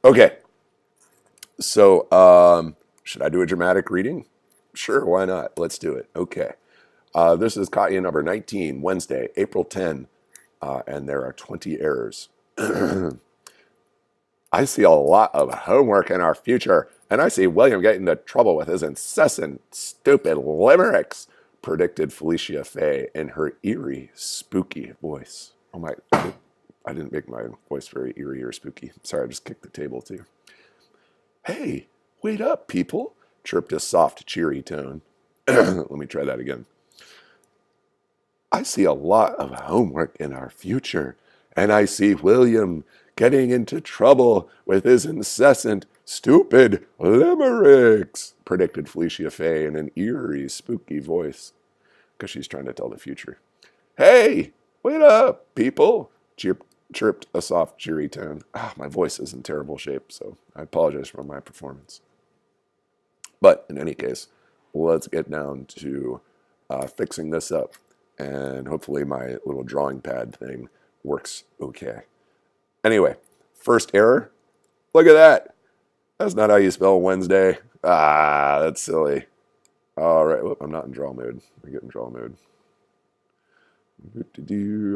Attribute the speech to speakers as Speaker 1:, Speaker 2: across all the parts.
Speaker 1: Okay, so should I do a dramatic reading? Sure, why not? Let's do it. Okay. This is Katya number 19, Wednesday, April 10, and there are 20 errors. I see a lot of homework in our future, and I see William getting into trouble with his incessant, stupid limericks, predicted Felicia Fay in her eerie, spooky voice. Oh my, I didn't make my voice very eerie or spooky. Sorry, I just kicked the table too. Hey, wait up, people, chirped a soft, cheery tone. Let me try that again. I see a lot of homework in our future, and I see William getting into trouble with his incessant, stupid limericks, predicted Felicia Fay in an eerie, spooky voice, because she's trying to tell the future. Hey, wait up, people, chirped a soft, cheery tone. My voice is in terrible shape, so I apologize for my performance. But in any case, let's get down to fixing this up. And hopefully my little drawing pad thing works okay. Anyway, first error. Look at that. That's not how you spell Wednesday. That's silly. All right. Whoop, I'm not in draw mode. I get in draw mode. I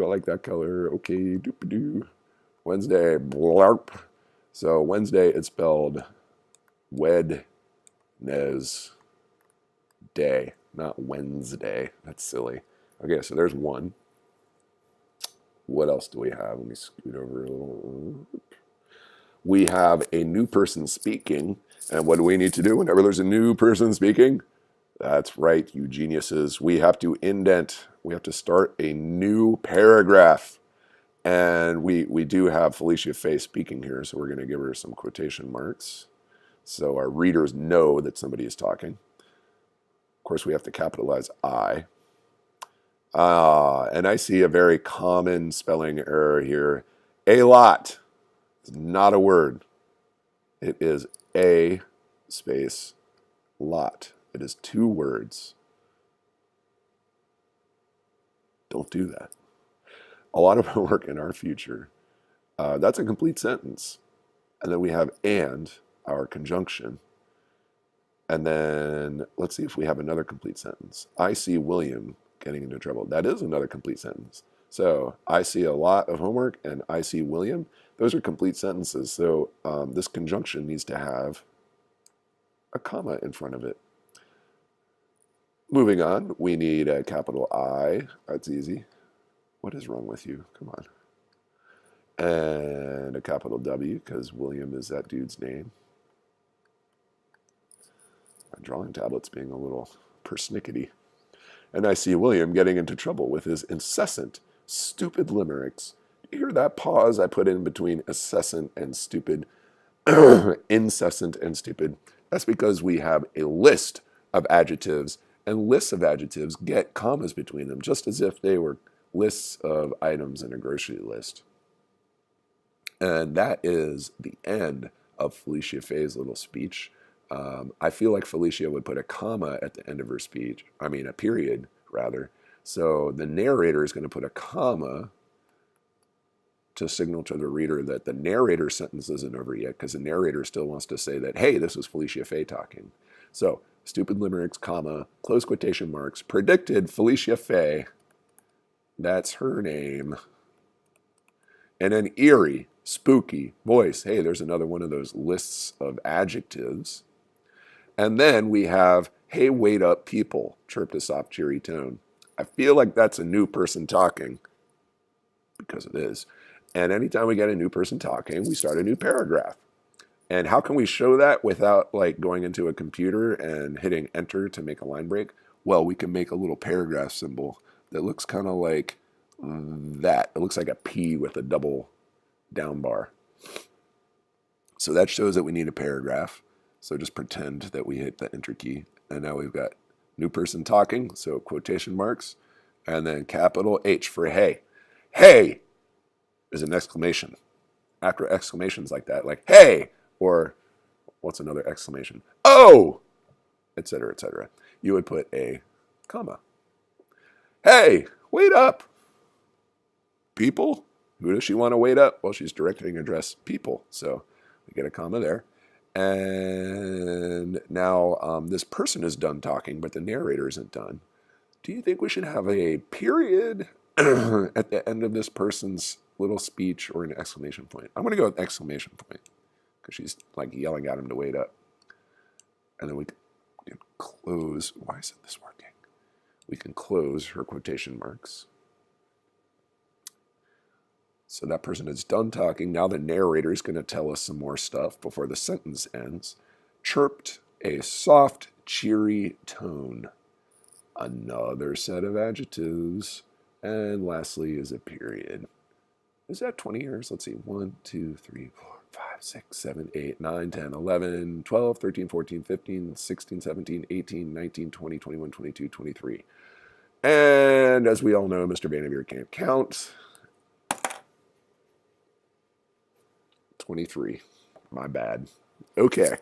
Speaker 1: like that color. Okay. Doop-a-doo. Wednesday. Blarp. So Wednesday, it's spelled Wednesday, not Wednesday. That's silly. Okay, so there's one. What else do we have? Let me scoot over a little. We have a new person speaking. And what do we need to do whenever there's a new person speaking? That's right, you geniuses. We have to indent. We have to start a new paragraph. And we do have Felicia Fay speaking here, so we're going to give her some quotation marks so our readers know that somebody is talking. Of course, we have to capitalize I. And I see a very common spelling error here. A lot is not a word. It is a space lot. It is two words. Don't do that. A lot of homework in our future. That's a complete sentence. And then we have and, our conjunction. And then let's see if we have another complete sentence. I see William getting into trouble. That is another complete sentence. So I see a lot of homework and I see William. Those are complete sentences. So this conjunction needs to have a comma in front of it. Moving on, we need a capital I. That's easy. What is wrong with you? Come on. And a capital W, because William is that dude's name. My drawing tablet's being a little persnickety. And I see William getting into trouble with his incessant, stupid limericks. Do you hear that pause I put in between incessant and stupid? Incessant and stupid. That's because we have a list of adjectives, and lists of adjectives get commas between them, just as if they were lists of items in a grocery list. And that is the end of Felicia Fay's little speech. I feel like Felicia would put a comma at the end of her speech. I mean, a period, rather. So the narrator is going to put a comma to signal to the reader that the narrator's sentence isn't over yet, because the narrator still wants to say that, hey, this was Felicia Fay talking. So, stupid limericks, comma, close quotation marks, predicted Felicia Fay. That's her name. And an eerie, spooky voice. Hey, there's another one of those lists of adjectives. And then we have, hey, wait up, people, chirped a soft, cheery tone. I feel like that's a new person talking, because it is. And anytime we get a new person talking, we start a new paragraph. And how can we show that without like going into a computer and hitting enter to make a line break? Well, we can make a little paragraph symbol that looks kind of like that. It looks like a P with a double down bar. So that shows that we need a paragraph. So just pretend that we hit the enter key. And now we've got new person talking, so quotation marks, and then capital H for hey. Hey is an exclamation. After exclamations like that, like hey, or what's another exclamation? Oh, etc., etc. You would put a comma. Hey, wait up. People? Who does she want to wait up? Well, she's directing address people. So We get a comma there. And now this person is done talking, but the narrator isn't done. Do you think we should have a period at the end of this person's little speech or an exclamation point? I'm going to go with exclamation point because she's like yelling at him to wait up. And then we can close. Why isn't this working? We can close her quotation marks. So that person is done talking. Now the narrator is going to tell us some more stuff before the sentence ends. Chirped a soft, cheery tone. Another set of adjectives. And lastly is a period. Is that 20 years? Let's see. 1, 2, 3, 4, 5, 6, 7, 8, 9, 10, 11, 12, 13, 14, 15, 16, 17, 18, 19, 20, 21, 22, 23. And as we all know, Mr. Vanderveer can't count. 23. My bad. Okay.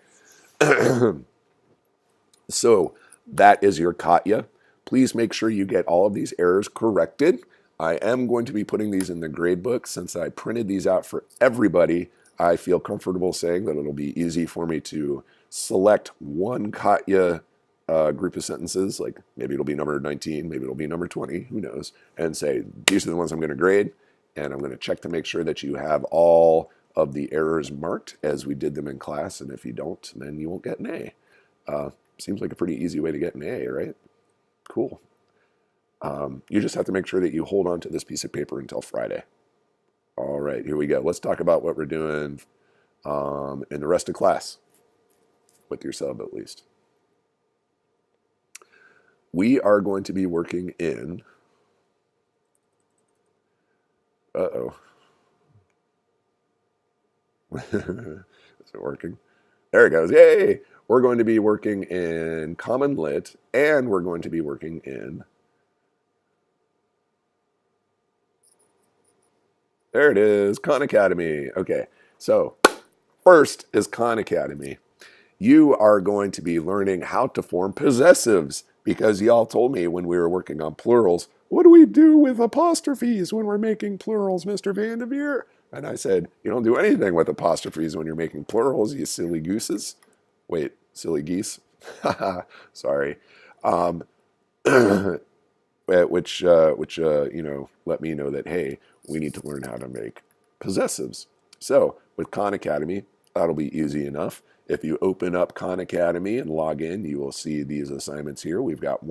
Speaker 1: So that is your Katya. Please make sure you get all of these errors corrected. I am going to be putting these in the grade book. Since I printed these out for everybody, I feel comfortable saying that it'll be easy for me to select one Katya group of sentences, like maybe it'll be number 19, maybe it'll be number 20, who knows, and say, these are the ones I'm going to grade, and I'm going to check to make sure that you have all of the errors marked as we did them in class, and if you don't, then you won't get an A. Seems like a pretty easy way to get an A, right? Cool. You just have to make sure that you hold on to this piece of paper until Friday. All right, here we go. Let's talk about what we're doing in the rest of class, with your sub at least. We are going to be working in, Is it working? There it goes. Yay! We're going to be working in Common Lit, and we're going to be working in, there it is, Khan Academy. Okay, so first is Khan Academy. You are going to be learning how to form possessives, because y'all told me when we were working on plurals, what do we do with apostrophes when we're making plurals, Mr. Vanderveer? And I said, you don't do anything with apostrophes when you're making plurals, you silly gooses. Wait, silly geese? Sorry. Which let me know that, hey, we need to learn how to make possessives. So with Khan Academy, that'll be easy enough. If you open up Khan Academy and log in, you will see these assignments here. We've got 2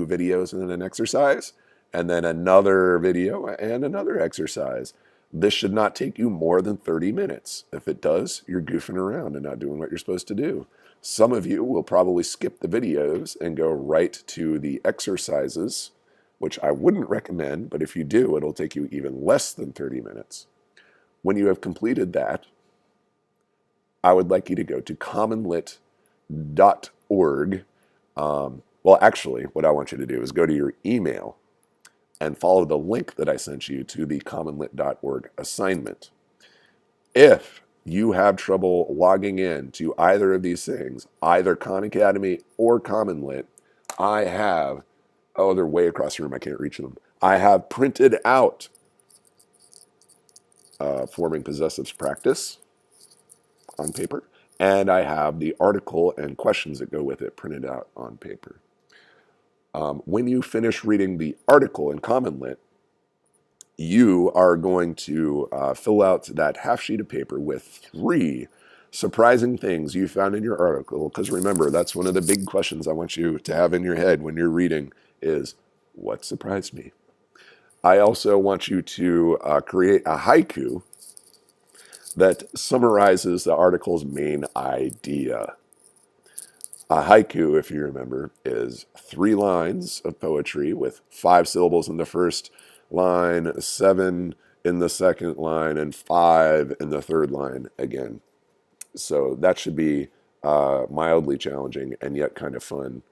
Speaker 1: videos and then an exercise, and then another video and another exercise. This should not take you more than 30 minutes. If it does, you're goofing around and not doing what you're supposed to do. Some of you will probably skip the videos and go right to the exercises, which I wouldn't recommend, but if you do, it'll take you even less than 30 minutes. When you have completed that, I would like you to go to commonlit.org. Well, actually, what I want you to do is go to your email and follow the link that I sent you to the commonlit.org assignment. If you have trouble logging in to either of these things, either Khan Academy or Common Lit, I have, oh, they're way across the room, I can't reach them. I have printed out Forming Possessives Practice on paper, and I have the article and questions that go with it printed out on paper. When you finish reading the article in Common Lit, you are going to fill out that half sheet of paper with 3 surprising things you found in your article, because remember, that's one of the big questions I want you to have in your head when you're reading is, what surprised me? I also want you to create a haiku that summarizes the article's main idea. A haiku, if you remember, is 3 lines of poetry with 5 syllables in the first line, 7 in the second line, and 5 in the third line again. So that should be mildly challenging and yet kind of fun.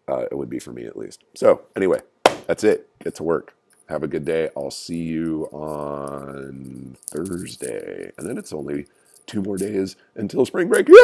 Speaker 1: It would be for me at least. So anyway, that's it. Get to work. Have a good day. I'll see you on Thursday. And then it's only 2 more days until spring break. Yay!